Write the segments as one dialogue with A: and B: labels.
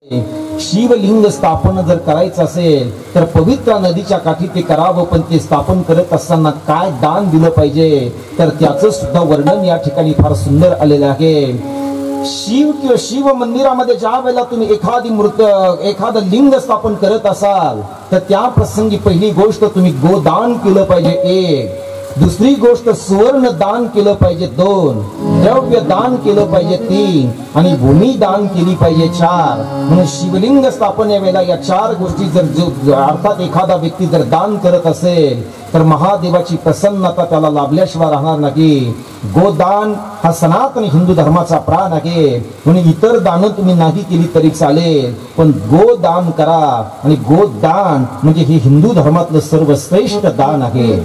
A: शिवलिंग स्थापन जर करायचं असेल तर पवित्र नदीच्या काठी ते करावं, पण ते स्थापन करत असताना काय दान दिलं पाहिजे तर त्याचं सुद्धा वर्णन या ठिकाणी फार सुंदर आलेलं आहे। शिव किंवा शिव मंदिरामध्ये ज्या वेळेला तुम्ही एखादं लिंग स्थापन करत असाल तर त्या प्रसंगी पहिली गोष्ट तुम्ही गोदान केलं पाहिजे, एक। दुसरी गोष्ट सुवर्ण दान केलं पाहिजे, 2। द्रव्य दान केलं पाहिजे, 3। आणि भूमी दान केली पाहिजे, 4। म्हणून शिवलिंग स्थापने वेळेला या 4 गोष्टी जर अर्थात एखादा व्यक्ती जर दान करत असेल तर महादेवाची प्रसन्नता त्याला लाभल्याशिवाय राहणार नाही। गोदान हा सनातन हिंदू धर्माचा प्राण आहे, म्हणून इतर दान तुम्ही नाही केली तरी चालेल, पण गोदान करा। आणि गोदान म्हणजे हे हिंदू धर्मातलं सर्वश्रेष्ठ दान आहे।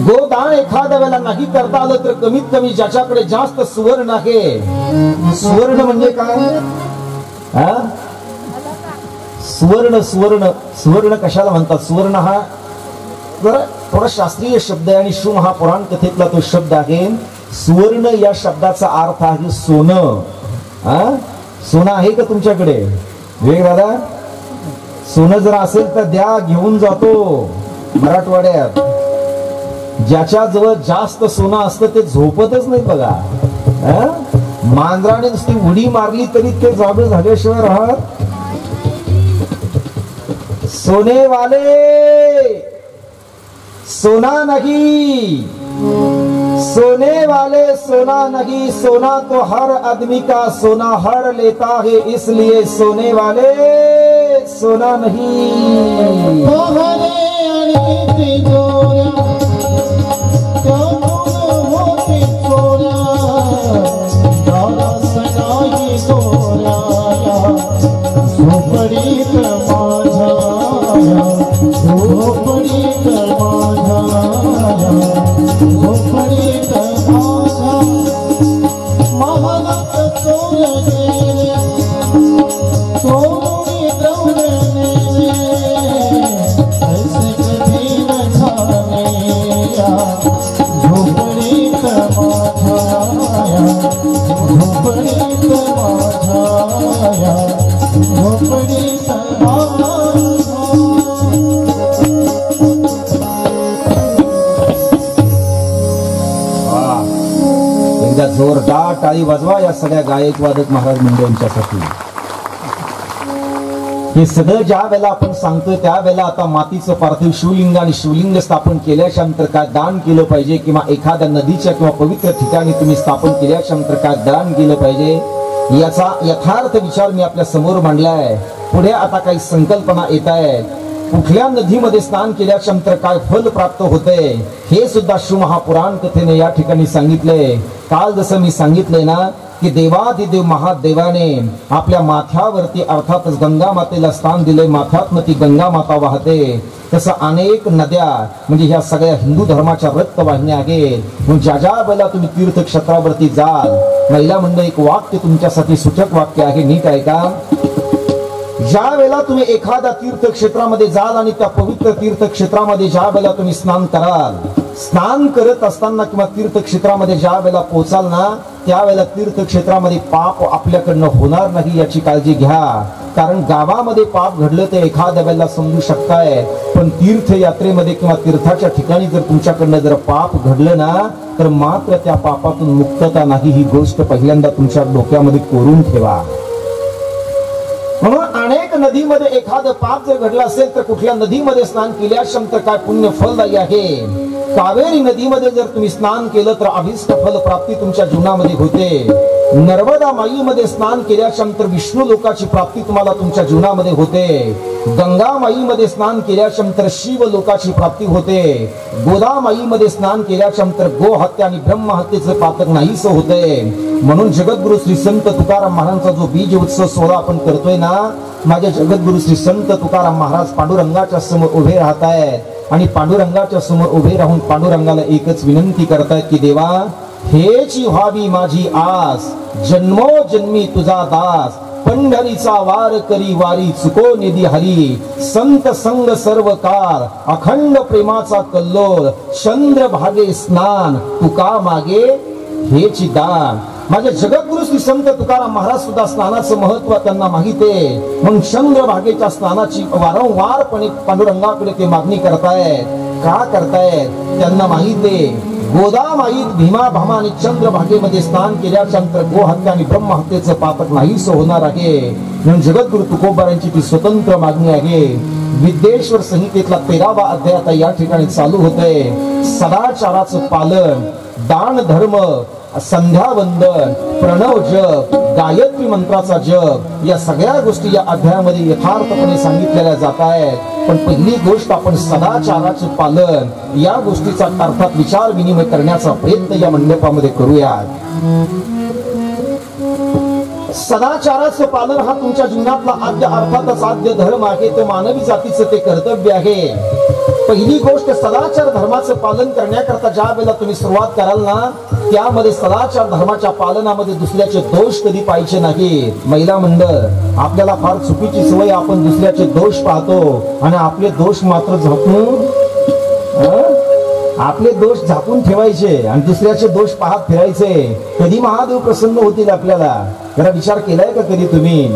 A: गोदान एखाद्या वेळेला नाही करता आलं तर कमीत कमी ज्याच्याकडे जास्त सुवर्ण आहे, सुवर्ण म्हणजे काय? सुवर्ण सुवर्ण सुवर्ण कशाला म्हणतात? सुवर्ण हा जरा थोडा शास्त्रीय शब्द आहे आणि शुम हा पुराण कथेतला तो शब्द आहे। सुवर्ण या शब्दाचा अर्थ आहे सोनं। सोनं आहे का तुमच्याकडे? वेग दादा, सोनं जर असेल तर द्या, घेऊन जातो। मराठवाड्यात ज्याच्या जवळ जास्त सोनं असतं ते झोपतच नाही बघा। मांजराने नुसती उडी मारली तरी ते जागे झाल्याशिवाय राहत। सोने वाले सोना नहीं, सोने वाले सोना नहीं, सोना तो हर आदमी का सोना हर लेता है, इसलिए सोने वाले सोना नहीं। जोरदार टाळी वाजवा या सगळ्या गायक वादक महाराज मंडळींच्यासाठी। हे सगळं ज्या वेळेला आपण सांगतोय त्या वेळेला आता मातीचं पार्थिव शिवलिंग आणि शिवलिंग स्थापन केल्याच्या नंतर काय दान केलं पाहिजे, किंवा एखाद्या नदीच्या किंवा पवित्र ठिकाणी तुम्ही स्थापन केल्याच्या नंतर काय दान केलं पाहिजे याचा यथार्थ विचार मी आपल्या समोर मांडलाय। पुढे आता काही संकल्पना येत आहेत। कुठल्या नदीमध्ये स्नान केल्याच्या नंतर काय फल प्राप्त होते हे सुद्धा शिवमहापुराण कथेने या ठिकाणी सांगितलंय। काल जसं मी सांगितलंय ना की देवाधिदेव महादेवाने आपल्या माथ्यावरती अर्थातच गंगा मातेला स्थान दिले, माथ्यातनं ती गंगा माता वाहते। तसं अनेक नद्या म्हणजे ह्या सगळ्या हिंदू धर्माच्या रक्तवाहिन्या आहेत। म्हणून ज्या ज्या वेळेला तुम्ही तीर्थक्षेत्रावरती जाल, महिला मंडळ एक वाक्य तुमच्यासाठी सूचक वाक्य आहे, नीट ऐका। ज्या वेळेला तुम्ही एखाद्या तीर्थक्षेत्रामध्ये जाल आणि त्या पवित्र तीर्थक्षेत्रामध्ये ज्या वेळेला तुम्ही स्नान कराल, स्नान करत असताना किंवा तीर्थक्षेत्रामध्ये ज्या वेळेला पोहोचाल ना त्यावेळेला तीर्थक्षेत्रामध्ये पाप आपल्याकडनं होणार नाही याची काळजी घ्या। कारण गावामध्ये पाप घडलं ते एखाद्या वेळेला समजू शकताय, पण तीर्थयात्रेमध्ये किंवा तीर्थाच्या ठिकाणी जर तुमच्याकडनं जर पाप घडलं ना तर मात्र त्या पापातून मुक्तता नाही, ही गोष्ट पहिल्यांदा तुमच्या डोक्यामध्ये कोरून ठेवा। म्हणून अनेक नदीमध्ये एखादं पाप जर घडलं असेल तर कुठल्या नदीमध्ये स्नान केल्यानंतर काय पुण्य फलदायी आहे। कावेरी नदीमध्ये जर तुम्ही स्नान केलं तर अभिष्ट फल प्राप्ती तुमच्या जीवनामध्ये होते। नर्मदा माईमध्ये स्नान केल्यानंतर विष्णू लोकाची प्राप्ती तुम्हाला तुमच्या जीवनामध्ये होते। गंगा माईमध्ये स्नान केल्यानंतर शिव लोकाची प्राप्ती होते। गोदा माईमध्ये स्नान केल्यानंतर गो हत्या आणि ब्रह्म हत्येचं पातक नाहीसं होते। म्हणून जगद्गुरु श्री संत तुकाराम महाराजांचा जो बीज उत्सव सोहळा आपण करतोय ना, माझे जगद्गुरु श्री संत तुकाराम महाराज पांडुरंगाच्या समोर उभे राहत आहेत आणि पांडुरंगाच्या समोर उभे राहून पांडुरंगाला एकच विनंती करतायत की देवा हेची व्हावी माझी आस, जन्मोजन्मी तुझा दास, पंढरीचा वार करी वारी चुको निधी हरी, संत संग सर्व काळ अखंड प्रेमाचा कल्लोळ, चंद्र भागे स्नान तुका मागे हेची दान। माझे जगद्गुरु श्री संत तुकाराम महाराज सुद्धा स्नानाचं महत्व त्यांना माहित आहे. मग चंद्रभागेच्या स्नानाची वारंवारपणे पांडुरंगाकडे ते मागणी करतायत. का करतायत त्यांना माहित आहे. गोदामाईत भीमा भामा आणि चंद्रभागेमध्ये स्नान केल्याच्या नंतर गोहत्या आणि ब्रह्महत्येचं पातक नाहीस होणार आहे. म्हणून जगद्गुरु तुकोबारांची ती स्वतंत्र मागणी आहे. विद्येश्वर संहितेतला 13वा अध्याय आता या ठिकाणी चालू होतंय. सदाचाराचं पालन, दान धर्म, संध्यावंदन, प्रणव जप, गायत्री मंत्राचा जप या सगळ्या गोष्टी या अध्यायामध्ये यथार्थपणे सांगितलेल्या जात आहेत. पण पहिली गोष्ट आपण सदाचाराचे पालन या गोष्टीचा अर्थात विचार विनिमय करण्याचा प्रयत्न या मंडपामध्ये करूया. सदाचाराचं पालन हा तुमच्या जीवनातला आद्य अर्थातच आद्य धर्म आहे. तो मानवी जातीचं ते कर्तव्य आहे. पहिली गोष्ट सदाचार धर्माचं पालन करण्याकरता ज्या वेळेला तुम्ही सुरुवात कराल ना त्यामध्ये सदाचार धर्माच्या पालनामध्ये दुसऱ्याचे दोष कधी पाहिजे नाही. महिला मंडळ आपल्याला फार चुकीची सवय, आपण दुसऱ्याचे दोष पाहतो आणि आपले दोष मात्र आपले दोष झाकून ठेवायचे आणि दुसऱ्याचे दोष पाहत फिरायचे. कधी महादेव प्रसन्न होतील आपल्याला? जरा विचार केलाय का कधी तुम्ही?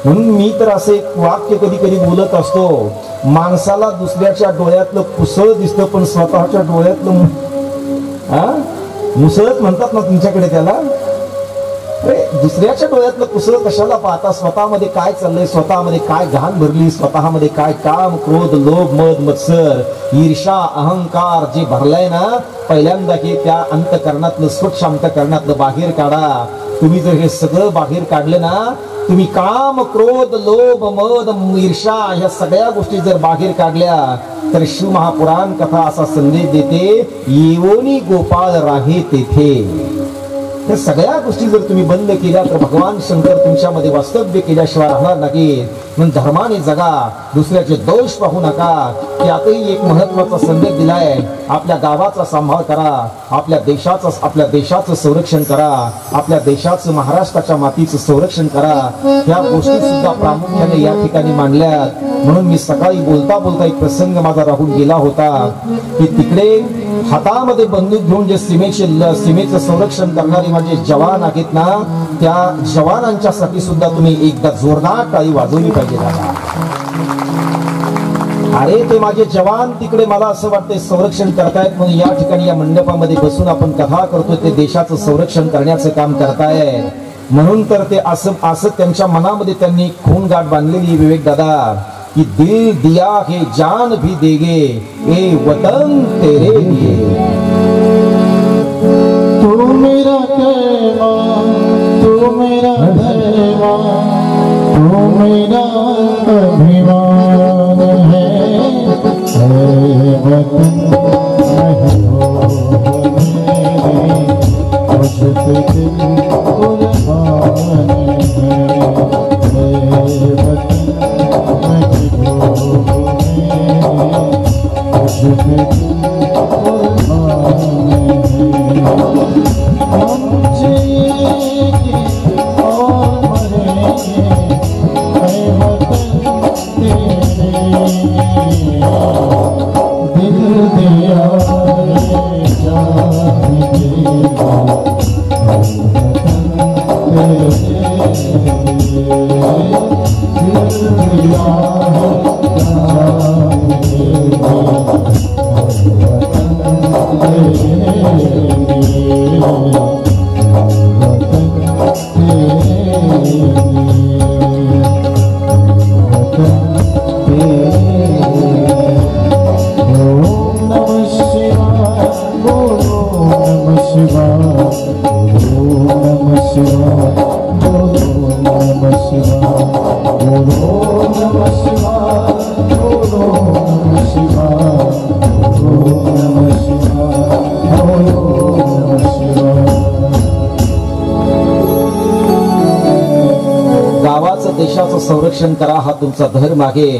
A: म्हणून मी तर असे एक वाक्य कधी कधी बोलत असतो. माणसाला दुसऱ्याच्या डोळ्यातलं कुसळ दिसतं पण स्वतःच्या डोळ्यातलं मुसळत म्हणतात ना तुमच्याकडे त्याला. दुसऱ्याच्या डोळ्यातलं कुसळ कशाला पाहता? स्वतःमध्ये काय चाललंय, स्वतःमध्ये काय घाण भरली, स्वतःमध्ये काय काम क्रोध लोभ मद मत्सर ईर्षा अहंकार जे भरलाय ना, पहिल्यांदा हे त्या अंतकरणातलं स्वच्छ अंतकरणातलं बाहेर काढा. तुम्ही जर हे सगळं बाहेर काढलं ना, तुम्ही काम क्रोध लोभ मद ईर्षा ह्या सगळ्या गोष्टी जर बाहेर काढल्या तर शिव महापुराण कथा असा संदेश देते, येवोनी गोपाळ राहे तेथे. या सगळ्या गोष्टी जर तुम्ही बंद केल्या तर भगवान शंकर तुमच्यामध्ये वास्तव्य केल्याशिवाय राहणार नाही. म्हणून धर्माने जगा, दुसऱ्याचे दोष पाहू नका. त्यातही एक महत्वाचा संदेश दिलाय, आपल्या गावाचा सांभाळ करा, आपल्या देशाचं संरक्षण करा, आपल्या देशाचं महाराष्ट्राच्या मातीचं संरक्षण करा. ह्या गोष्टी सुद्धा प्रामुख्याने या ठिकाणी मांडल्यात. म्हणून मी सकाळी बोलता बोलता एक प्रसंग माझा राहून गेला होता की तिकडे हातामध्ये बंदूक घेऊन जे सीमेचं संरक्षण करणारे माझे जवान आहेत ना, त्या जवानांच्यासाठी सुद्धा तुम्ही एकदा जोरदार टाळी वाजवली पाहिजे. अरे ते माझे जवान तिकडे मला असं वाटतंय संरक्षण करतायत म्हणून या ठिकाणी या मंडपामध्ये बसून आपण कथा करतोय. ते देशाचं संरक्षण करण्याचं काम करतायत. म्हणून तर ते असं त्यांच्या मनामध्ये त्यांनी खून गाठ बांधलेली विवेक दादा कि दिल दिया है जान भी देगे ए वतन तेरे लिए.
B: तू मेरा कहवा, तू मेरा धरवा, तू मेरा अभिमान है. वतन कुर्बान
A: देशाचं संरक्षण करा हा तुमचा धर्म आहे.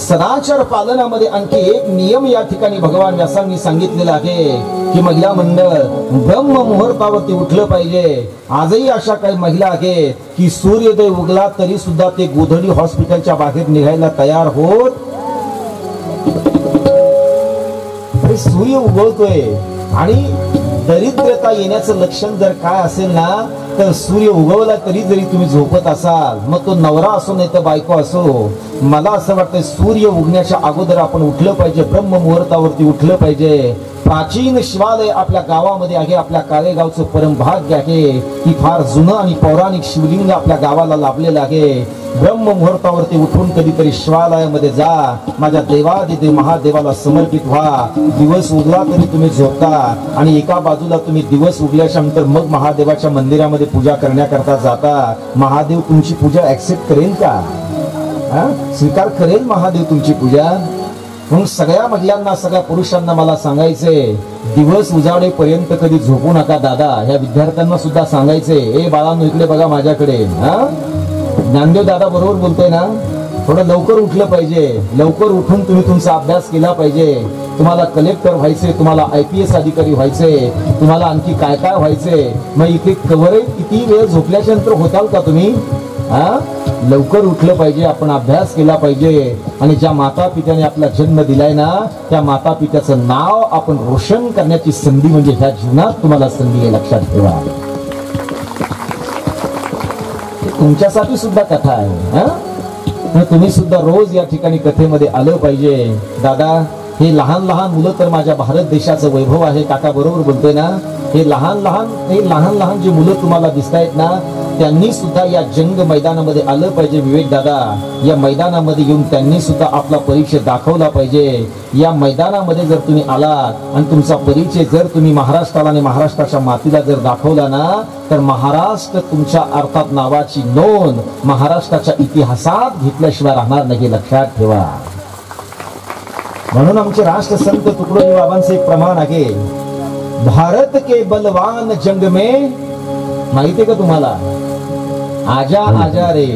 A: सदाचार पालनामध्ये आणखी एक नियम या ठिकाणी भगवान व्यासांनी सांगितलेला आहे की महिला मंडळ ब्रह्म मुहूर्तावरती उठलं पाहिजे. आजही अशा काही महिला आहेत की सूर्योदय उगला तरी सुद्धा ते गोधडी हॉस्पिटलच्या बाहेर निघायला तयार होत. सूर्य उगवतोय आणि दरिद्रता येण्याचं लक्षण जर काय असेल ना तर सूर्य उगवला तरी जरी तुम्ही झोपत असाल, मग तो नवरा असो नाही तर बायको असो, मला असं वाटतं सूर्य उगण्याच्या अगोदर आपण उठलं पाहिजे, ब्रह्म मुहूर्तावरती उठलं पाहिजे. प्राचीन शिवालय आपल्या गावामध्ये आहे, आपल्या काळेगावचं परमभाग्य आहे की फार जुनं आणि पौराणिक शिवलिंग आपल्या गावाला लाभलेलं आहे. ब्रह्म मुहूर्तावरती उठून कधीतरी शिवालयामध्ये जा, माझ्या देवादिदेव महादेवाला समर्पित व्हा. दिवस उगला तरी तुम्ही झोपता आणि एका बाजूला तुम्ही दिवस उगल्याच्या नंतर मग महादेवाच्या मंदिरामध्ये पूजा करण्याकरता जाता. महादेव तुमची पूजा ऍक्सेप्ट करेल का? स्वीकार करेल महादेव तुमची पूजा? म्हणून सगळ्या महिलांना, सगळ्या पुरुषांना मला सांगायचे, दिवस उजाडेपर्यंत कधी झोपू नका दादा. ह्या विद्यार्थ्यांना सुद्धा सांगायचे, ए बाळांनो इकडे बघा माझ्याकडे. ज्ञानदेव दादा बरोबर बोलतोय ना? थोडं लवकर उठलं पाहिजे. लवकर उठून तुम्ही तुमचा अभ्यास केला पाहिजे. तुम्हाला कलेक्टर व्हायचे, तुम्हाला IPS अधिकारी व्हायचे, तुम्हाला आणखी काय काय व्हायचे. मग इथे कवर किती वेळ झोपल्याच्या नंतर होताल का तुम्ही? लवकर उठलं पाहिजे, आपण अभ्यास केला पाहिजे. आणि ज्या माता पित्याने आपला जन्म दिलाय ना, त्या माता पित्याचं नाव आपण रोशन करण्याची संधी म्हणजे ह्या जीवनात तुम्हाला संधी आहे, लक्षात ठेवा. तुमच्यासाठी सुद्धा कथा आहे. तुम्ही सुद्धा रोज या ठिकाणी कथेमध्ये आलं पाहिजे. दादा, हे लहान लहान मुलं तर माझ्या भारत देशाचं वैभव आहे. काका बरोबर बोलतोय ना? हे लहान लहान जे मुलं तुम्हाला दिसतायत ना, त्यांनी सुद्धा या जंग मैदानामध्ये आलं पाहिजे. विवेक दादा, या मैदानामध्ये येऊन त्यांनी सुद्धा आपला परिचय दाखवला पाहिजे. या मैदानामध्ये जर तुम्ही आलात आणि तुमचा परिचय जर तुम्ही महाराष्ट्राला आणि महाराष्ट्राच्या मातीला जर दाखवला ना, तर महाराष्ट्र तुमच्या अर्थात नावाची नोंद महाराष्ट्राच्या इतिहासात घेतल्याशिवाय राहणार नाही, लक्षात ठेवा. म्हणून आमचे राष्ट्रसंत तुकडोजी बाबांचे एक प्रमाण आहे, भारत के बलवान जंग में, माहितीये का तुम्हाला? आजा आजा रे.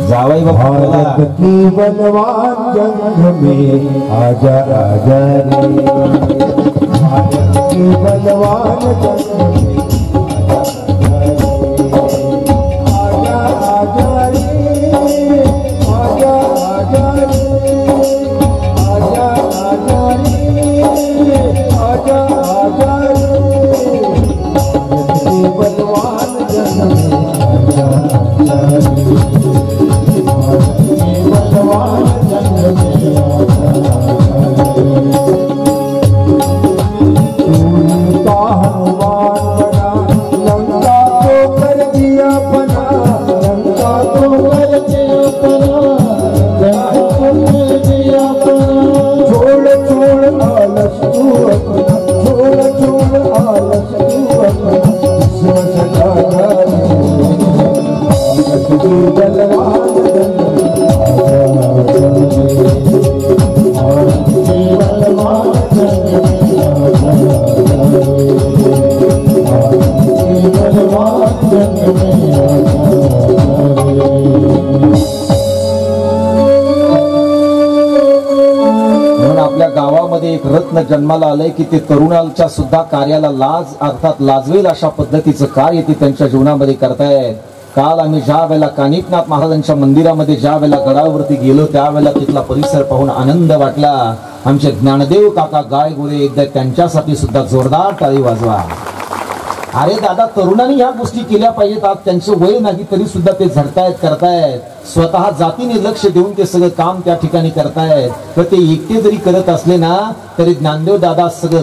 A: जावाई बाबा,
B: भारत की बलवान जंग में आजा आजा रे. भारत की बलवान जंग में आजा आजा रे. आजा आजा रे. आजा आजा रे. आजा आजा रे. भारत की बलवान जंग में आजा आजा रे. बलवान जंग में आजा रे. का हनुमान बना, लंका को कर दिया बना. लंका को कर दिया बना. लंका को कर दिया बना. छोड़ छोड़ आलस तू अपना, छोड़ छोड़ आलस तू अपना. सजा बलवान जंग
A: म्हणून आपल्या गावामध्ये एक रत्न जन्माला आलंय की ते तरुणाच्या सुद्धा कार्याला लाज अर्थात लाजवेल अशा पद्धतीचं कार्य ते त्यांच्या जीवनामध्ये करतायत. काल आम्ही ज्या वेळेला कानिफनाथ महाराजांच्या मंदिरामध्ये ज्या वेळेला गडावरती गेलो, त्यावेळेला तिथला परिसर पाहून आनंद वाटला. आमचे ज्ञानदेव काका गायगुरे, एकदा त्यांच्यासाठी सुद्धा जोरदार टाळी वाजवा. अरे दादा, तरुणांनी ह्या गोष्टी केल्या पाहिजेत. आज त्यांचं वय नाही तरी सुद्धा ते झडतायत, करतायत. स्वतः जातीने लक्ष देऊन ते सगळं काम त्या ठिकाणी करतायत. तर ते एकटे जरी करत असले ना, तरी ज्ञानदेव दादा सगळं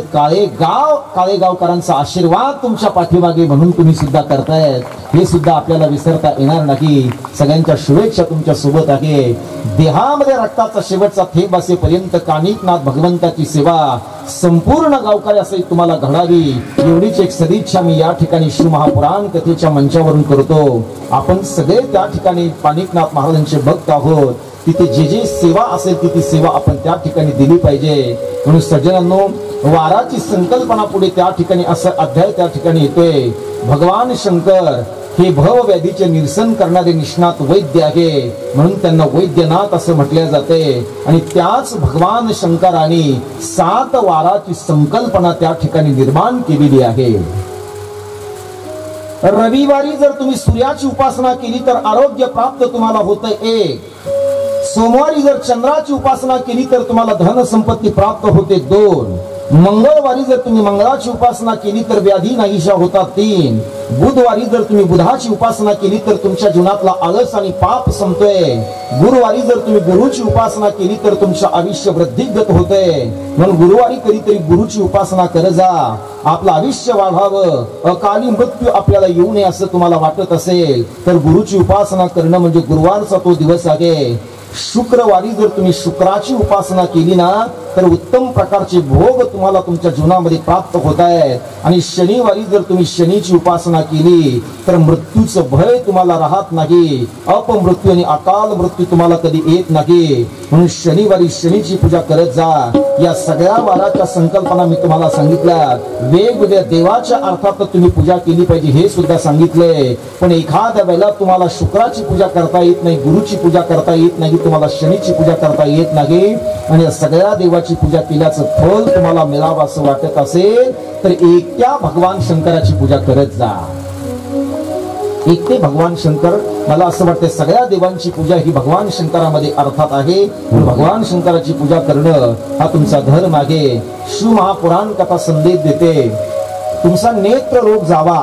A: काळेगावकरांचा आशीर्वाद तुमच्या पाठीमागे म्हणून तुम्ही सुद्धा करतायत. हे सुद्धा आपल्याला विसरता येणार नाही. सगळ्यांच्या शुभेच्छा तुमच्या सोबत आहे. देहामध्ये रक्ताचा शेवटचा थेंब असेपर्यंत कानिफनाथ भगवंताची सेवा संपूर्ण गावकरी असे तुम्हाला घडावी, एवढीच एक सदिच्छा मी या ठिकाणी श्री महापुराण कथेच्या मंचावरून करतो. आपण सगळे त्या ठिकाणी कानिफनाथ महाराजांचे भक्त आहोत. तिथे जे जे सेवा असेल ती सेवा आपण त्या ठिकाणी दिली पाहिजे. म्हणून सज्जनांनो, वाराची संकल्पना पुढे त्या ठिकाणी असा अध्याय त्या ठिकाणी येतोय. भगवान शंकर हे भवव्याधीचे निरसन करणारे निष्णात वैद्य आहे, म्हणून त्यांना वैद्यनाथ असं म्हटले जाते. आणि त्याच भगवान शंकराने 7 वाराची संकल्पना त्या ठिकाणी निर्माण केलेली आहे. रविवारी जर तुम्ही सूर्याची उपासना केली तर आरोग्य प्राप्त तुम्हाला होतं 1. सोमवारी जर चंद्राची उपासना केली तर तुम्हाला धन संपत्ती प्राप्त होते 2. मंगळवारी जर तुम्ही मंगळाची उपासना केली तर व्याधी नाहीशा होतात 3. बुधवारी जर तुम्ही बुधाची उपासना केली तर तुमच्या जीवनातला आळस आणि पाप संपतोय. गुरुवारी जर तुम्ही गुरुची उपासना केली तर तुमचं आयुष्य वृद्धिगत होतंय. म्हणून गुरुवारी कधीतरी गुरुची उपासना कर जा. आपलं आयुष्य वाढावं, अकाली मृत्यू आपल्याला येऊ नये असं तुम्हाला वाटत असेल तर गुरुची उपासना करणं म्हणजे गुरुवारचा तो दिवस आहे. शुक्रवारी जर तुम्ही शुक्राची उपासना केली ना तर उत्तम प्रकारचे भोग तुम्हाला तुमच्या जीवनामध्ये प्राप्त होत आहेत. आणि शनिवारी जर तुम्ही शनीची उपासना केली तर मृत्यूचं भय तुम्हाला राहत नाही. अपमृत्यू आणि अकाल मृत्यू तुम्हाला कधी येत नाही. म्हणून शनिवारी शनीची पूजा करत जा. या सगळ्या वाराच्या संकल्पना मी तुम्हाला सांगितल्या. वेगवेगळ्या देवाच्या अर्थात तुम्ही पूजा केली पाहिजे हे सुद्धा सांगितलंय. पण एखाद्या वेळेला तुम्हाला शुक्राची पूजा करता येत नाही, गुरुची पूजा करता येत नाही, तुम्हाला शनीची पूजा करता येत नाही आणि सगळ्या देवाची पूजा केल्याचं फल तुम्हाला मिळावं असं वाटत असेल तर एकट्या भगवान शंकराची पूजा करत जा. एकटे भगवान शंकर, मला असं वाटतं सगळ्या देवांची पूजा ही भगवान शंकरामध्ये अर्थात आहे. भगवान शंकराची पूजा करणं हा तुमचा धर्म आहे. शिव महापुराण कथा संदेश देते तुमचा नेत्र रोग जावा.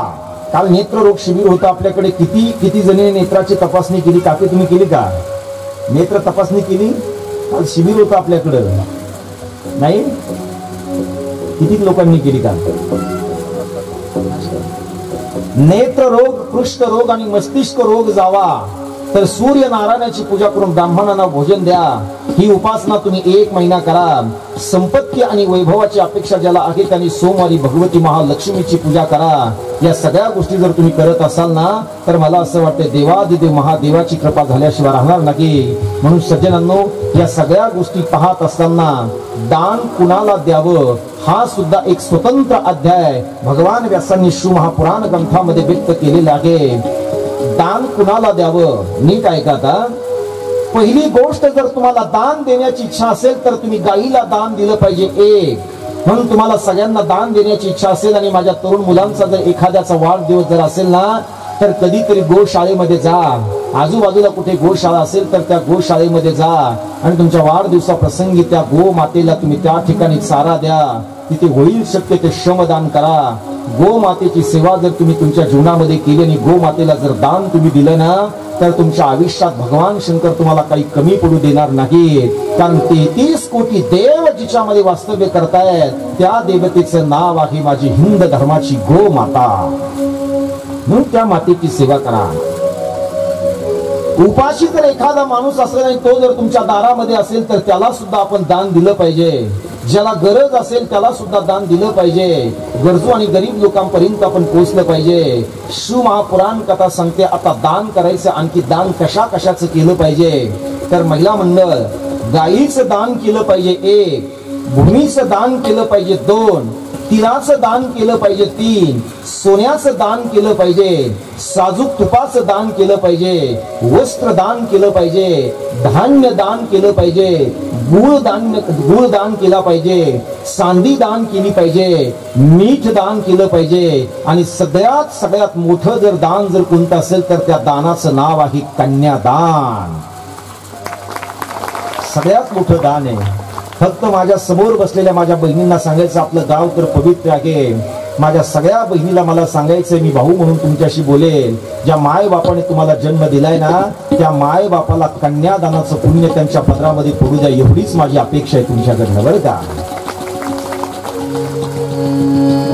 A: काल नेत्र रोग शिबिर होतं आपल्याकडे. किती जणी नेत्राची तपासणी केली? काकी तुम्ही केली का नेत्र तपासणी केली? काल शिबिर होतं आपल्याकडं नाही? किती लोकांनी केली का? नेत्र रोग, कुष्ठ रोग आणि मस्तिष्क रोग जावा तर सूर्य नारायणाची पूजा करून ब्राह्मणांना भोजन द्या. ही उपासना तुम्ही 1 महिना करा. संपत्ती आणि वैभवाची अपेक्षा ज्याला आहे त्यांनी सोमवारी भगवती महालक्ष्मीची पूजा करा. या सगळ्या गोष्टी जर तुम्ही करत असाल ना तर मला असं वाटतं देवादिदेव महादेवाची कृपा झाल्याशिवाय राहणार नाही. म्हणून सज्जनांनो, या सगळ्या गोष्टी पाहत असताना दान कुणाला द्यावं हा सुद्धा एक स्वतंत्र अध्याय भगवान व्यासांनी शिव महापुराण ग्रंथामध्ये व्यक्त केलेला आहे. दान कुणाला द्यावं नीट ऐका. आता पहिली गोष्ट, जर तुम्हाला दान देण्याची इच्छा असेल तर तुम्ही गाईला दान दिलं पाहिजे. 1 म्हणून तुम्हाला सगळ्यांना दान देण्याची इच्छा असेल आणि माझ्या तरुण मुलांचा जर एखाद्याचा वाढदिवस जर असेल ना तर कधीतरी गोशाळेमध्ये जा. आजूबाजूला कुठे गोशाळा असेल तर त्या गोशाळेमध्ये जा आणि तुमच्या वाढदिवसाप्रसंगी त्या गो मातेला तुम्ही त्या ठिकाणी चारा द्या. तिथे होईल शक्य ते श्रमदान करा. गो मातेची सेवा जर तुम्ही तुमच्या जीवनामध्ये केली आणि गो मातेला जर दान तुम्ही दिलं ना तर तुमच्या आयुष्यात भगवान शंकर तुम्हाला काही कमी पडू देणार नाही. कारण 33 कोटी देव जिच्यामध्ये वास्तव्य करतायत त्या देवतेचं नाव आहे माझी हिंद धर्माची गो माता. म्हणून त्या मातेची सेवा करा. उपाशी जर एखादा माणूस असेल आणि तो जर तुमच्या दारामध्ये असेल तर त्याला सुद्धा आपण दान दिलं पाहिजे. ज्याला गरज असेल त्याला सुद्धा दान दिलं पाहिजे. गरजू आणि गरीब लोकांपर्यंत आपण पोहोचलं पाहिजे. शिव महापुराण कथा सांगते आता दान करायचं. आणखी दान कशाचं केलं पाहिजे तर महिला मंडळ गाईचं दान केलं पाहिजे 1, भूमीचं दान केलं पाहिजे 2, तिळाचं दान केलं पाहिजे 3, सोन्याचं दान केलं पाहिजे, साजूक तुपाचं दान केलं पाहिजे, वस्त्र दान केलं पाहिजे, धान्य दान केलं पाहिजे, गुळ दान केला पाहिजे, चांदी दान केली पाहिजे, मीठ दान केलं पाहिजे. आणि सगळ्यात मोठं जर दान जर कोणतं असेल तर त्या दानाचं नाव आहे कन्यादान. सगळ्यात मोठं दान आहे. फक्त माझ्या समोर बसलेल्या माझ्या बहिणींना सांगायचं आपलं गाव तर पवित्र आहे. माझ्या सगळ्या बहिणीला मला सांगायचंय मी भाऊ म्हणून तुमच्याशी बोलेल. ज्या माय बापाने तुम्हाला जन्म दिलाय ना त्या माय बापाला कन्यादानाचं पुण्य त्यांच्या पदरामध्ये पडू द्या एवढीच माझी अपेक्षा आहे तुमच्याकडनं बरं का.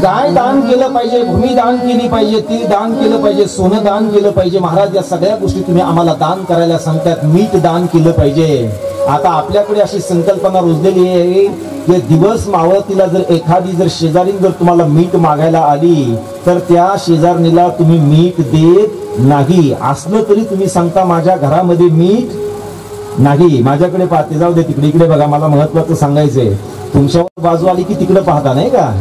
A: गाय दान केलं पाहिजे, भूमी दान केली पाहिजे, तीळ दान केलं पाहिजे, सोनं दान केलं पाहिजे. महाराज या सगळ्या गोष्टी तुम्ही आम्हाला दान करायला सांगतात. मीठ दान केलं पाहिजे. आता आपल्याकडे अशी संकल्पना रुजलेली आहे की दिवस मावळतीला जर एखादी जर शेजारीन जर तुम्हाला मीठ मागायला आली तर त्या शेजारणीला तुम्ही मीठ देत नाही. असलं तरी तुम्ही सांगता माझ्या घरामध्ये मीठ नाही, माझ्याकडे पाहते. जाऊ दे तिकडे, इकडे बघा. मला महत्वाचं सांगायचंय. तुमच्यावर बाजू आली की तिकडे पाहता नाही का.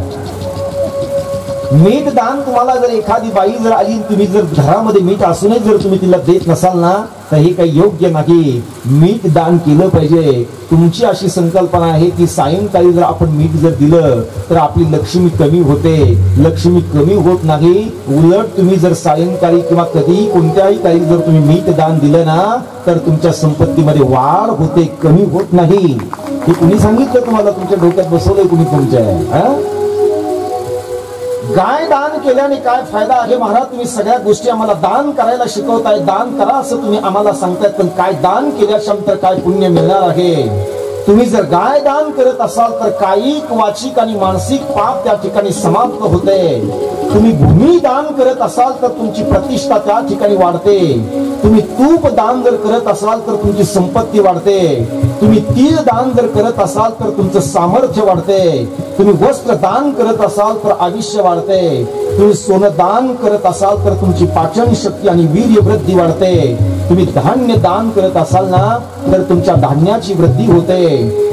A: मीठ दान तुम्हाला जर एखादी बाई जर आली तुम्ही जर घरामध्ये मीठ असूनही जर तुम्ही तिला देत नसाल ना तर हे काही योग्य नाही. मीठ दान केलं पाहिजे. तुमची अशी संकल्पना आहे की सायंकाळी जर आपण मीठ जर दिलं तर आपली लक्ष्मी कमी होते. लक्ष्मी कमी होत नाही. उलट तुम्ही जर सायंकाळी किंवा कधीही कोणत्याही काळी जर तुम्ही मीठ दान दिलं ना तर तुमच्या संपत्तीमध्ये वाढ होते, कमी होत नाही. हे कुणी सांगितलं तुम्हाला? तुमच्या डोक्यात बसवलंय कुणी तुमच्या? गाय दान केल्याने काय फायदा आहे महाराज? तुम्ही सगळ्या गोष्टी आम्हाला दान करायला शिकवताय, दान करा असं तुम्ही आम्हाला सांगताय, पण काय दान केल्यानंतर काय पुण्य मिळणार आहे? तुम्ही जर गाय दान करत असाल तर कायिक, वाचिक आणि मानसिक पाप त्या ठिकाणी समाप्त होते. तुम्ही भूमी दान करत असाल तर तुमची प्रतिष्ठा त्या ठिकाणी वाढते. तुम्ही तूप दान जर करत असाल तर तुमची संपत्ती वाढते. तुम्ही तीळ दान जर करत असाल तर तुमचं सामर्थ्य वाढते. तुम्ही वस्त्र दान करत असाल तर आयुष्य वाढते. तुम्ही सोनं दान करत असाल तर तुमची पाचन शक्ती आणि वीर्य वृद्धी वाढते. तुम्ही धान्य दान करत असाल ना तर तुमच्या धान्याची वृद्धी होते.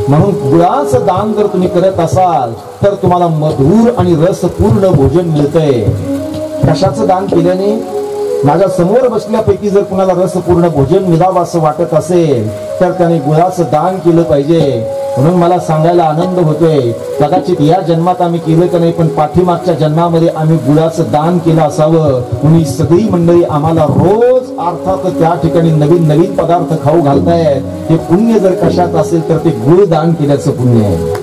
A: म्हणून गुळाचं दान जर तुम्ही करत असाल तर तुम्हाला मधुर आणि रसपूर्ण भोजन मिळतंय. कशाचं दान केल्याने? माझ्या समोर बसल्यापैकी जर कुणाला रसपूर्ण भोजन मिळावं असं वाटत असेल तर त्याने गुळाचं दान केलं पाहिजे. म्हणून मला सांगायला आनंद होतोय, कदाचित या जन्मात आम्ही केलं का नाही, पण पाठीमागच्या जन्मामध्ये आम्ही गुळाचं दान केलं असावं. म्हणून सगळी मंडळी आम्हाला रोज अर्थात त्या ठिकाणी नवीन नवीन पदार्थ खाऊ घालतायत. ते पुण्य जर कशात असेल तर ते गुळ दान केल्याचं पुण्य आहे.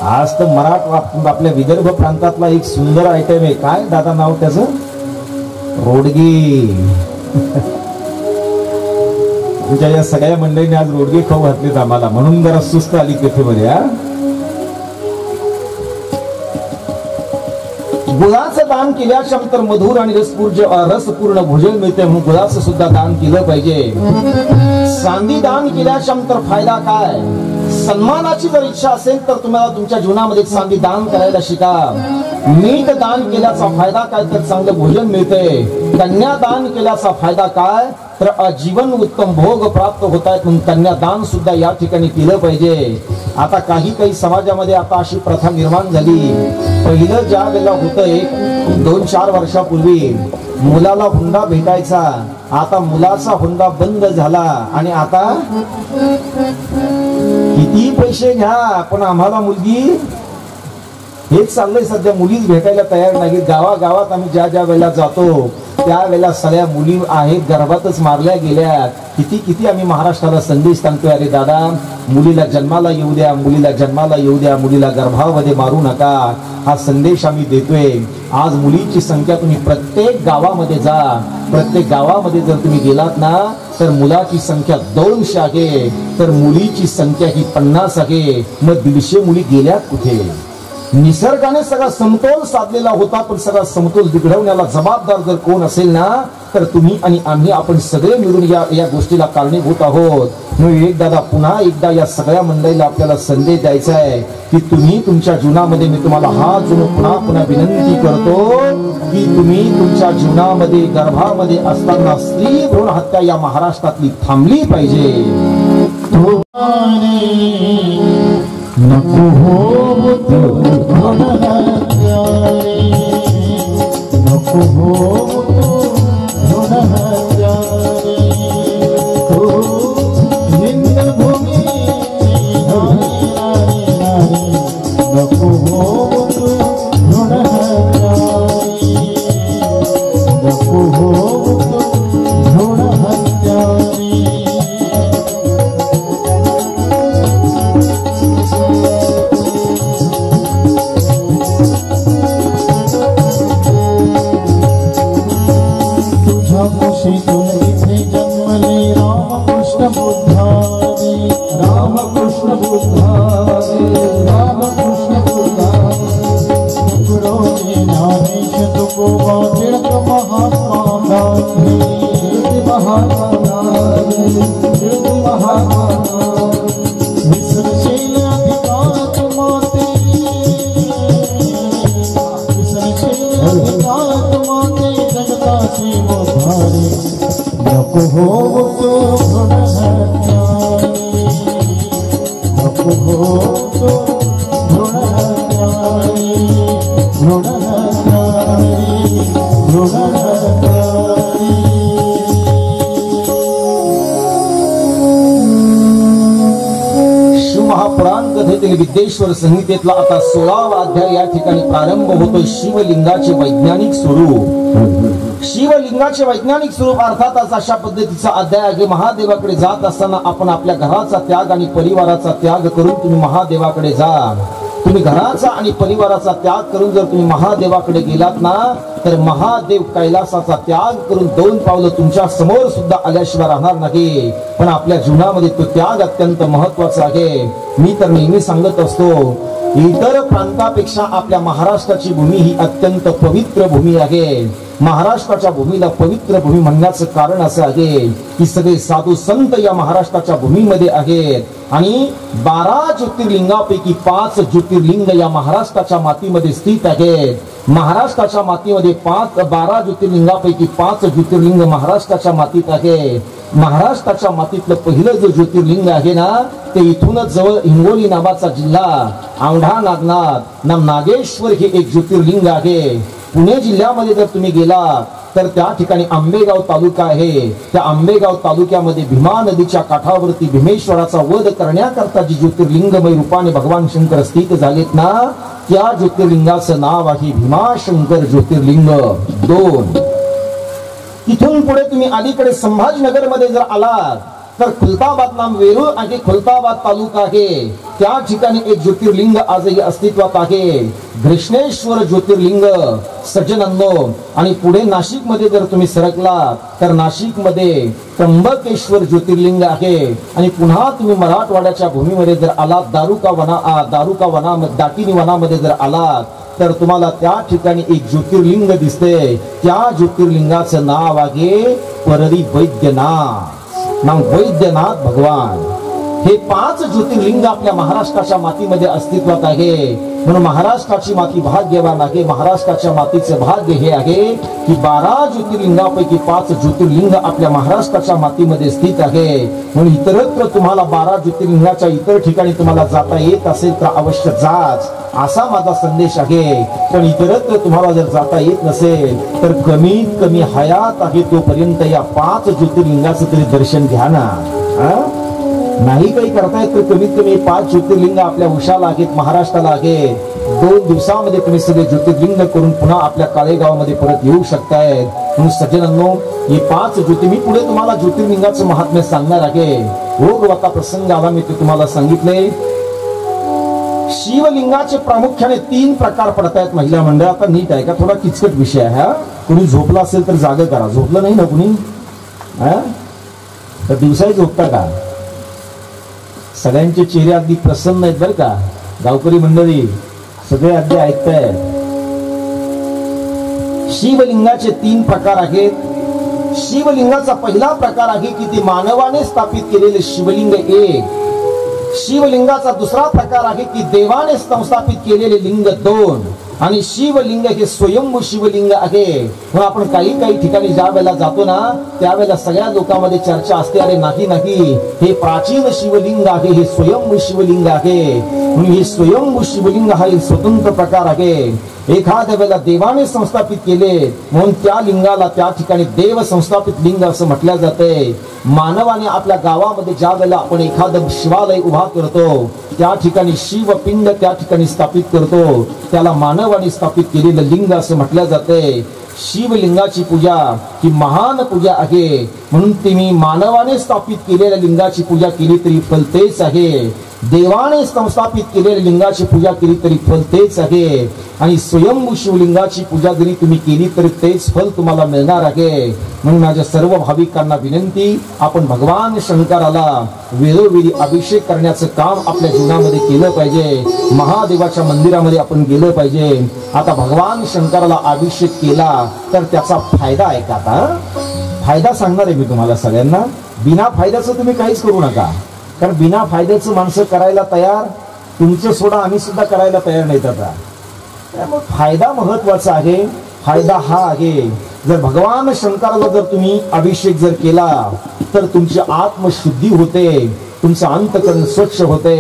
A: आज तर आपल्या विदर्भ प्रांतातला एक सुंदर आयटम आहे. काय दादा नाव त्याचं? रोडगी. तुमच्या या सगळ्या मंडळीने आज रोडगे खाऊ घातलेत आम्हाला, म्हणून जरा सुस्त आली कथेमध्ये. गुळाचं दान केल्यानंतर मधुर आणि रसपूर्ण भोजन मिळते, म्हणून गुळाचं सुद्धा दान केलं पाहिजे. चांदी दान केल्यानंतर फायदा काय? सन्मानाची जर इच्छा असेल तर तुम्हाला तुमच्या जीवनामध्ये चांदी दान करायला शिका. मीठ दान केल्याचा फायदा काय? तर चांगलं भोजन मिळते. कन्यादान केल्याचा फायदा काय? तर आजीवन उत्तम भोग प्राप्त होत आहेत, म्हणून कन्यादान सुद्धा या ठिकाणी केलं पाहिजे. आता काही समाजामध्ये आता अशी प्रथा निर्माण झाली. पहिलं ज्या वेळेला होतंय 2-4 वर्षापूर्वी मुलाला हुंडा भेटायचा, आता मुलाचा हुंडा बंद झाला. आणि आता किती पैसे घ्या पण आम्हाला मुलगी, हेच चाललंय सध्या. मुलीच भेटायला तयार नाही. गावागावात आम्ही ज्या वेळेला जातो त्यावेळेला सगळ्या मुली आहेत गर्भातच मारल्या गेल्या. किती आम्ही महाराष्ट्राला संदेश सांगतोय, अरे दादा मुलीला जन्माला येऊ द्या, मुलीला जन्माला येऊ द्या, मुलीला गर्भामध्ये मारू नका. हा संदेश आम्ही देतोय. आज मुलीची संख्या तुम्ही प्रत्येक गावामध्ये जा, प्रत्येक गावामध्ये जर तुम्ही गेलात ना तर मुलाची संख्या 200 आहे, तर मुलीची संख्या ही 50 आहे. मग 150 मुली गेल्यात कुठे? निसर्गाने सगळा समतोल साधलेला होता, पण सगळा समतोल बिघडवण्याला जबाबदार जर कोण असेल ना तर तुम्ही आणि आम्ही, आपण सगळे मिळून या गोष्टीला कारणीभूत आहोत. म्हणून पुन्हा एकदा या सगळ्या मंडळीला आपल्याला संदेश द्यायचा आहे की तुम्ही तुमच्या जीवनामध्ये, मी तुम्हाला हा जुनं पुन्हा विनंती करतो की तुम्ही तुमच्या जीवनामध्ये गर्भामध्ये असताना स्त्री भ्रूण हत्या या महाराष्ट्रातली थांबली पाहिजे.
B: नको हो तो भ्रूण हत्यारे, नको हो तो भ्रूण हत्यारे. तो हिंद भूमी नारी नारी नारी, नको हो तो भ्रूण हत्यारे, नको हो तो भ्रूण हत्यारे. रामकृष्ण बुद्धारे, रामकृष्ण बुद्धारे. तुकडोजी ज्ञानेश तुकोबा टिळक महात्मा गांधी, महात्मा गांधी, महात्मा गांधी. विसरशील अधिकार तुम्हाते, विसरशील अधिकार तुम्हाते जगताचे मोधारे. नको हो तो भ्रूण हत्यारे, नको हो तो भ्रूण हत्यारे, भ्रूण हत्यारे, भ्रूण हत्यारे.
A: शिवमहापुराण कथेतील विद्येश्वर संहितेतला आता 16वा अध्याय या ठिकाणी प्रारंभ होतो. शिवलिंगाचे वैज्ञानिक स्वरूप. शिवलिंगाचे वैज्ञानिक स्वरूप अर्थातच अशा पद्धतीचा अध्याय आहे. महादेवाकडे जात असताना आपण आपल्या घराचा त्याग आणि परिवाराचा त्याग करून तुम्ही महादेवाकडे जा. तुम्ही घराचा आणि परिवाराचा त्याग करून जर तुम्ही महादेवाकडे गेलात ना तर महादेव कैलासाचा त्याग करून 2 पावलं तुमच्या समोर सुद्धा आल्याशिवाय राहणार नाही. पण आपल्या जीवनामध्ये तो त्याग अत्यंत महत्वाचा आहे. मी तर नेहमी सांगत असतो, इतर प्रांतापेक्षा आपल्या महाराष्ट्राची भूमी ही अत्यंत पवित्र भूमी आहे. महाराष्ट्राच्या भूमीला पवित्र भूमी म्हणण्याचं कारण असं आहे की सगळे साधू संत या महाराष्ट्राच्या भूमीमध्ये आहेत आणि 12 ज्योतिर्लिंगापैकी 5 ज्योतिर्लिंग या महाराष्ट्राच्या मातीमध्ये स्थित आहेत. महाराष्ट्राच्या मातीमध्ये 12 ज्योतिर्लिंगापैकी 5 ज्योतिर्लिंग महाराष्ट्राच्या मातीत आहे. महाराष्ट्राच्या मातीतलं पहिलं जो ज्योतिर्लिंग आहे ना ते इथूनच जवळ हिंगोली नावाचा जिल्हा औंढा नागनाथ नागेश्वर हे एक ज्योतिर्लिंग आहे. पुणे जिल्ह्यामध्ये जर तुम्ही गेला तर त्या ठिकाणी आंबेगाव तालुका आहे. त्या आंबेगाव तालुक्यामध्ये भीमा नदीच्या काठावरती भीमेश्वराचा वध करण्याकरता जी ज्योतिर्लिंगमय रूपाने भगवान शंकर स्थित झालेत ना त्या ज्योतिर्लिंगाचं नाव आहे भीमाशंकर ज्योतिर्लिंग 2. तिथून पुढे तुम्ही अलीकडे संभाजीनगर मध्ये जर आलात तर खुलताबाद नाम वेरूळ आणि खुलताबाद तालुका आहे. त्या ठिकाणी एक ज्योतिर्लिंग आजही अस्तित्वात आहे, घृष्णेश्वर ज्योतिर्लिंग सज्जनांनो. आणि पुढे नाशिक मध्ये जर तुम्ही सरकलात तर नाशिक मध्ये त्र्यंबकेश्वर ज्योतिर्लिंग आहे. आणि पुन्हा तुम्ही मराठवाड्याच्या भूमीमध्ये जर आलात दारुका दाकिनी वनामध्ये जर आलात तर तुम्हाला त्या ठिकाणी एक ज्योतिर्लिंग दिसते. त्या ज्योतिर्लिंगाचं नाव आहे परळी वैद्यनाथ. नाम वैद्यनाथ भगवान. हे 5 ज्योतिर्लिंग आपल्या महाराष्ट्राच्या मातीमध्ये अस्तित्वात आहे. म्हणून महाराष्ट्राची माती भाग्यवान आहे. महाराष्ट्राच्या मातीचे भाग्य हे आहे की 12 ज्योतिर्लिंगापैकी 5 ज्योतिर्लिंग आपल्या महाराष्ट्राच्या मातीमध्ये स्थित आहे. म्हणून इतरत्र तुम्हाला 12 ज्योतिर्लिंगाच्या इतर ठिकाणी तुम्हाला जाता येत असेल तर अवश्य जाच असा माझा संदेश आहे. पण इतरत्र तुम्हाला जर जाता येत नसेल तर कमीत कमी हयात आहे तोपर्यंत या 5 ज्योतिर्लिंगाचं तरी दर्शन घ्या ना. नाही काही करतायत तर कमीत कमी 5 ज्योतिर्लिंग आपल्या उशाला आहेत, महाराष्ट्राला आहेत. 2 दिवसामध्ये तुम्ही सगळे ज्योतिर्लिंग करून पुन्हा आपल्या काळेगावामध्ये परत येऊ शकतायत. म्हणून सज्जनांनो हे 5 मी पुढे तुम्हाला ज्योतिर्लिंगाचं महात्म्य सांगणार आहे. भोगवता प्रसंग आला मी ते तुम्हाला सांगितले. शिवलिंगाचे प्रामुख्याने 3 प्रकार पडत आहेत महिला मंडळ. आता नीट आहे का, थोडा किचकट विषय आहे हा. कुणी झोपला असेल तर जाग करा. झोपलं नाही ना कुणी तर दिवसाही झोपता का? सगळ्यांचे चेहरे अगदी प्रसन्न आहेत बरं का. गावकरी मंडळी सगळे अगदी ऐकतायत. शिवलिंगाचे 3 प्रकार आहेत. शिवलिंगाचा पहिला प्रकार आहे की ते मानवाने स्थापित केलेले शिवलिंग 1. शिवलिंगाचा दुसरा प्रकार आहे की देवाने संस्थापित केलेले लिंग 2. आणि शिवलिंग हे स्वयंभू शिवलिंग आहे. म्हणून आपण काही ठिकाणी ज्या वेळेला जातो ना त्यावेळेला सगळ्या लोकांमध्ये चर्चा असते, अरे नाही हे प्राचीन शिवलिंग आहे, हे स्वयंभू शिवलिंग आहे. म्हणून हे स्वयंभू शिवलिंग हा एक स्वतंत्र प्रकार आहे. एखाद्या वेळेला देवाने संस्थापित केले म्हणून त्या लिंगाला त्या ठिकाणी देव संस्थापित लिंग असं म्हटलं जाते. मानवाने आपल्या गावामध्ये ज्या वेळेला आपण एखादं शिवालय उभा करतो त्या ठिकाणी शिवपिंड त्या ठिकाणी स्थापित करतो त्याला मानवाने स्थापित केलेलं लिंग असं म्हटलं जाते. शिवलिंगाची पूजा ही महान पूजा आहे. म्हणून तुम्ही मानवाने स्थापित केलेल्या लिंगाची पूजा केली तरी फल तेच आहे. देवाने संस्थापित केलेल्या लिंगाची पूजा केली तरी फल तेच आहे. आणि स्वयंभू शिवलिंगाची पूजा जरी तुम्ही केली तरी तेच फल तुम्हाला मिळणार आहे. म्हणून माझ्या सर्व भाविकांना विनंती, आपण भगवान शंकराला वेळोवेळी अभिषेक करण्याचं काम आपल्या जीवनामध्ये केलं पाहिजे. महादेवाच्या मंदिरामध्ये आपण गेलं पाहिजे. आता भगवान शंकराला अभिषेक केला तर त्याचा फायदा आहे का? आता फायदा सांगणार आहे मी तुम्हाला सगळ्यांना. बिना फायद्याचं तुम्ही काहीच करू नका. कारण बिना फायद्याचं माणसं करायला तयार, तुमचं सोडा आम्ही सुद्धा करायला तयार नाहीत. आता त्यामुळे फायदा महत्वाचा आहे. फायदा हा आहे, जर भगवान शंकराला जर तुम्ही अभिषेक जर केला तर तुमची आत्मशुद्धी होते, तुमचं अंतकरण स्वच्छ होते.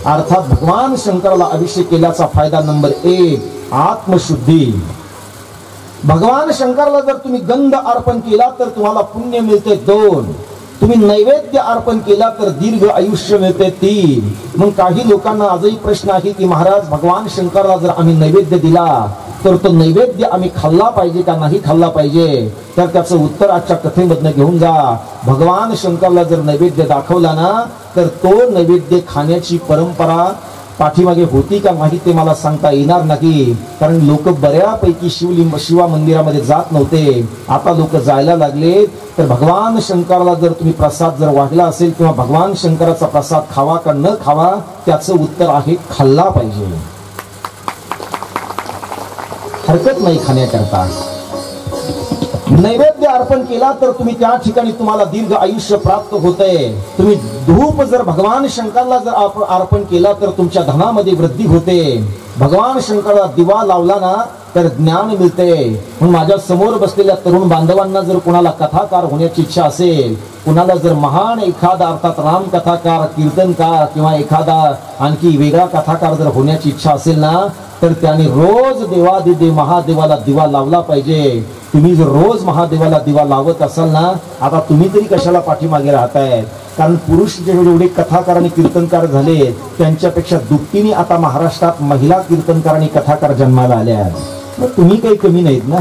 A: अर्थात भगवान शंकराला अभिषेक केल्याचा फायदा नंबर 1 आत्मशुद्धी. भगवान शंकराला जर तुम्ही गंध अर्पण केला तर तुम्हाला पुण्य मिळते 2. तुम्ही नैवेद्य अर्पण केला तर दीर्घ आयुष्य मिळते 3. मग काही लोकांना आजही प्रश्न आहे की महाराज भगवान शंकराला जर आम्ही नैवेद्य दिला तर तो नैवेद्य आम्ही खाल्ला पाहिजे का नाही खाल्ला पाहिजे? तर त्याचं उत्तर आजच्या कथेमधनं घेऊन जा. भगवान शंकरला जर नैवेद्य दाखवला ना तर तो नैवेद्य खाण्याची परंपरा पाठीमागे होती का नाही ते मला सांगता येणार नाही. कारण लोक बऱ्यापैकी शिवा मंदिरामध्ये जात नव्हते. आता लोक जायला लागले. तर भगवान शंकराला जर तुम्ही प्रसाद जर वाढला असेल किंवा भगवान शंकराचा प्रसाद खावा का न खावा, त्याचं उत्तर आहे खाल्ला पाहिजे. हरकत नाही खाण्याकरता. नैवेद्य अर्पण केला तर तुम्ही त्या ठिकाणी तुम्हाला दीर्घ आयुष्य प्राप्त होते. तुम्ही धूप जर भगवान शंकराला जर अर्पण केला तर तुमच्या धनामध्ये वृद्धी होते. भगवान शंकराला दिवा लावला ना तर ज्ञान मिळते. म्हणून माझ्या समोर बसलेल्या तरुण बांधवांना जर कोणाला कथाकार होण्याची इच्छा असेल, कुणाला जर महान एखादा अर्थात राम कथाकार, कीर्तनकार किंवा एखादा आणखी वेगळा कथाकार जर होण्याची इच्छा असेल ना तर त्याने रोज देवादिदेव महादेवाला दिवा लावला पाहिजे. तुम्ही जर रोज महादेवाला दिवा लावत असाल ना, आता तुम्ही तरी कशाला पाठीमागे राहताय? कारण पुरुष जेवढे कथाकार आणि कीर्तनकार झाले त्यांच्यापेक्षा दुपटीने आता महाराष्ट्रात महिला कीर्तनकार आणि कथाकार जन्माला आल्या. मग तुम्ही काही कमी नाहीत ना.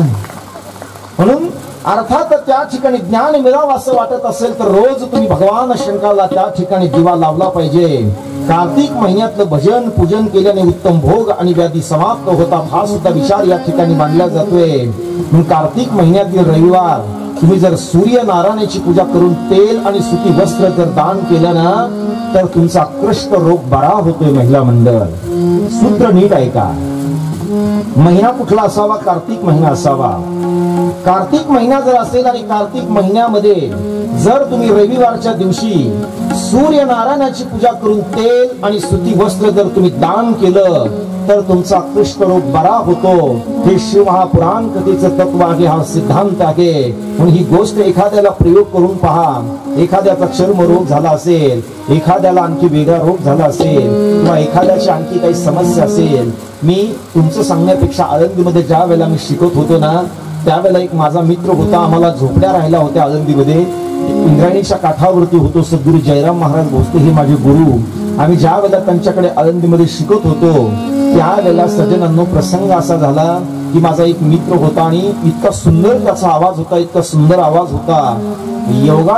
A: म्हणून अर्थात त्या ठिकाणी ज्ञान मिळावं असं वाटत असेल तर रोज तुम्ही भगवान शंकराला त्या ठिकाणी दिवा लावला पाहिजे. कार्तिक महिन्यातलं भजन पूजन केल्याने उत्तम भोग आणि व्याधी समाप्त होतात हा सुद्धा विचार या ठिकाणी मांडला जातोय. म्हणून कार्तिक महिन्यातील रविवार तुम्ही जर सूर्यनारायणाची पूजा करून तेल आणि सुती वस्त्र जर दान केलं ना तर तुमचा कृष्ण रोग बरा होतोय. महिला मंडळ सूत्र नीट ऐका. महिना कुठला असावा? कार्तिक महिना असावा. कार्तिक महिना जर असेल आणि कार्तिक महिन्यामध्ये जर तुम्ही रविवारच्या दिवशी सूर्यनारायणाची पूजा करून तेल आणि सुती वस्त्र जर तुम्ही दान केलं तर तुमचा कुष्ठरोग बरा होतो. हे शिवमहापुराण कथेचं तत्व आहे, हा सिद्धांत आहे. म्हणून ही गोष्ट एखाद्याला प्रयोग करून पहा. एखाद्याचा चर्मरोग झाला असेल, एखाद्याला आणखी वेगळा रोग झाला असेल किंवा एखाद्याची आणखी काही समस्या असेल. मी तुमचं सांगण्यापेक्षा आळंदीमध्ये ज्या वेळेला मी शिकत होतो ना त्यावेळेला एक माझा मित्र होता. आम्हाला झोपड्या राहिला होत्या आळंदीमध्ये. इंद्रायणीच्या काठावरती होतो. सद्गुरू जयराम महाराज भोसले हे माझे गुरु. आम्ही ज्या वेळेला त्यांच्याकडे आळंदीमध्ये शिकत होतो त्यावेळेला सज्जनांनो प्रसंग असा झाला की माझा एक मित्र होता आणि इतका सुंदर त्याचा आवाज होता, इतका सुंदर आवाज होता.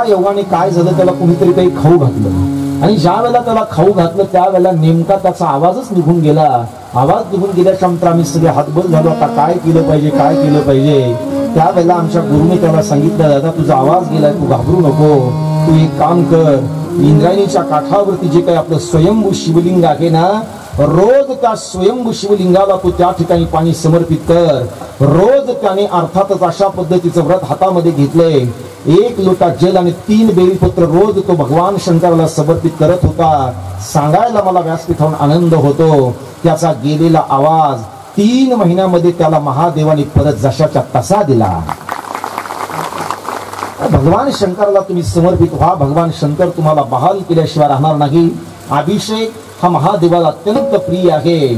A: योगाने काय झालं, त्याला कोणीतरी काही खाऊ घातलं आणि ज्या वेळेला त्याला खाऊ घातलं त्यावेळेला नेमका त्याचा आवाजच निघून गेला. आवाज निघून गेल्याच्या नंतर आम्ही सगळे हातबल झालो. आता काय केलं पाहिजे, काय केलं पाहिजे? त्यावेळेला आमच्या गुरुने त्याला सांगितलं, दादा तुझा आवाज गेलाय, तू घाबरू नको, तू एक काम कर, इंद्रायणीच्या काठावरती जे काही आपलं स्वयंभू शिवलिंग आहे ना, रोज त्या स्वयंभू शिवलिंगाला तू त्या ठिकाणी पाणी समर्पित कर. रोज त्याने अर्थातच अशा पद्धतीचं व्रत हातामध्ये घेतलंय. 1 लोटा जल आणि 3 बेलपत्र रोज तो भगवान शंकराला समर्पित करत होता. सांगायला मला व्यासपीठावरून आनंद होतो. त्याचा गेलेला आवाज 3 महिन्यामध्ये त्याला महादेवाने परत जशाच्या तसा दिला. भगवान शंकराला तुम्ही समर्पित व्हा. भगवान शंकर तुम्हाला बहाल केल्याशिवाय राहणार नाही. अभिषेक हा महादेवाला अत्यंत प्रिय आहे.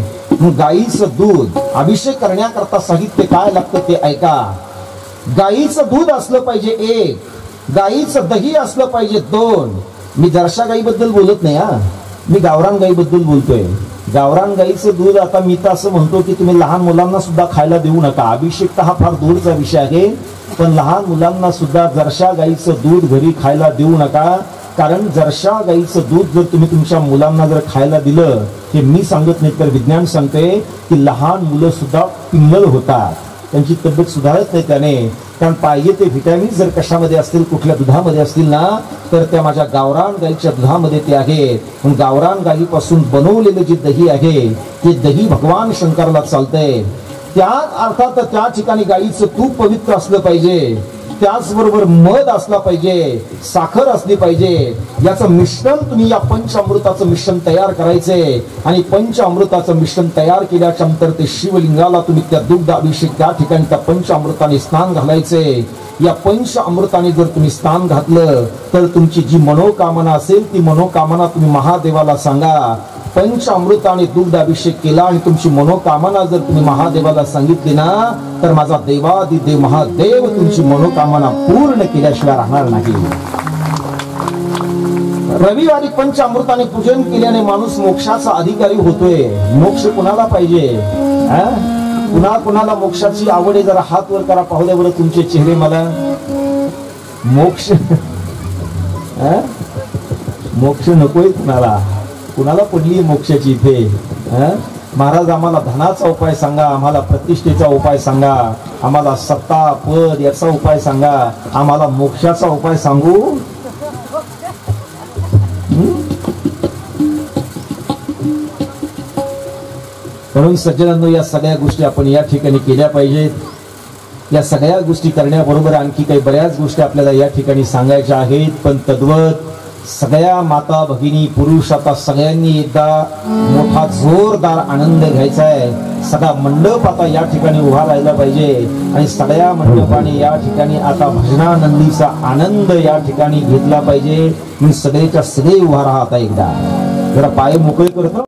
A: गाईचं दूध अभिषेक करण्याकरता साहित्य काय लागतं ते ऐका. गाईचं दूध असलं पाहिजे 1, गाईचं दही असलं पाहिजे 2. मी जर्शा गाईबद्दल बोलत नाही हा, मी गावरान गाईबद्दल बोलतोय. गावरान गाईचं दूध आता मी तर असं म्हणतो की तुम्ही लहान मुलांना सुद्धा खायला देऊ नका. अभिषेक तर हा फार दूरचा विषय आहे, पण लहान मुलांना सुद्धा जर्शा गाईचं दूध घरी खायला देऊ नका. कारण जर्शा गाईचं दूध जर तुम्ही तुमच्या मुलांना जर खायला दिलं, हे मी सांगत नाही तर विज्ञान सांगते की लहान मुलं सुद्धा पिंगल होतात, त्यांची तब्येत सुधारत नाही त्याने. कारण पाहिजे ते व्हिटॅमिन जर कशामध्ये असतील, कुठल्या दुधामध्ये असतील ना, तर त्या माझ्या गावरान गाईच्या दुधामध्ये ते आहे. पण गावरान गाईपासून बनवलेले जे दही आहे ते दही भगवान शंकराला चालतंय. त्यात अर्थात त्या ठिकाणी गाईचं तूप पवित्र असलं पाहिजे, त्याचबरोबर मध असला पाहिजे, साखर असली पाहिजे. याचं मिश्रण तुम्ही या पंचामृताचं मिश्रण तयार करायचंय आणि पंचामृताचं मिश्रण तयार केल्याच्या नंतर ते शिवलिंगाला तुम्ही त्या दुग्ध अभिषेक त्या ठिकाणी त्या पंचामृताने स्नान घालायचंय. या पंचामृताने जर तुम्ही स्नान घातलं तर तुमची जी मनोकामना असेल ती मनोकामना तुम्ही महादेवाला सांगा. पंचामृताने दुग्ध अभिषेक केला आणि तुमची मनोकामना जर तुम्ही महादेवाला सांगितली ना, तर माझा देवादिदेव महादेव तुमची मनोकामना पूर्ण केल्याशिवाय राहणार नाही. रविवारी पंचामृताने पूजन केल्याने माणूस मोक्षाचा अधिकारी होतोय. मोक्ष कुणाला पाहिजे? पुन्हा कुणाला मोक्षाची आवड आहे जरा हात वर करा, पाहू द्या बरं तुमचे चेहरे मला. मोक्ष मोक्ष नकोय कुणाला, कुणाला पडली मोक्षाची इथे. महाराज आम्हाला धनाचा उपाय सांगा, आम्हाला प्रतिष्ठेचा उपाय सांगा, आम्हाला सत्ता पद याचा उपाय सांगा, आम्हाला मोक्षाचा उपाय सांगू. म्हणून सज्जनांनो या सगळ्या गोष्टी आपण या ठिकाणी केल्या पाहिजेत. या सगळ्या गोष्टी करण्याबरोबर आणखी काही बऱ्याच गोष्टी आपल्याला या ठिकाणी सांगायच्या आहेत. पण तद्वत सगळ्या माता भगिनी पुरुष आता सगळ्यांनी एकदा मोठा जोरदार आनंद घ्यायचा आहे. सगळा मंडप आता या ठिकाणी उभा राहिला पाहिजे आणि सगळ्या मंडपाने या ठिकाणी आता भजनानंदीचा आनंद या ठिकाणी घेतला पाहिजे. मी सगळेच्या सगळे उभा राहा. आता एकदा जरा पाय मोकळे करतो.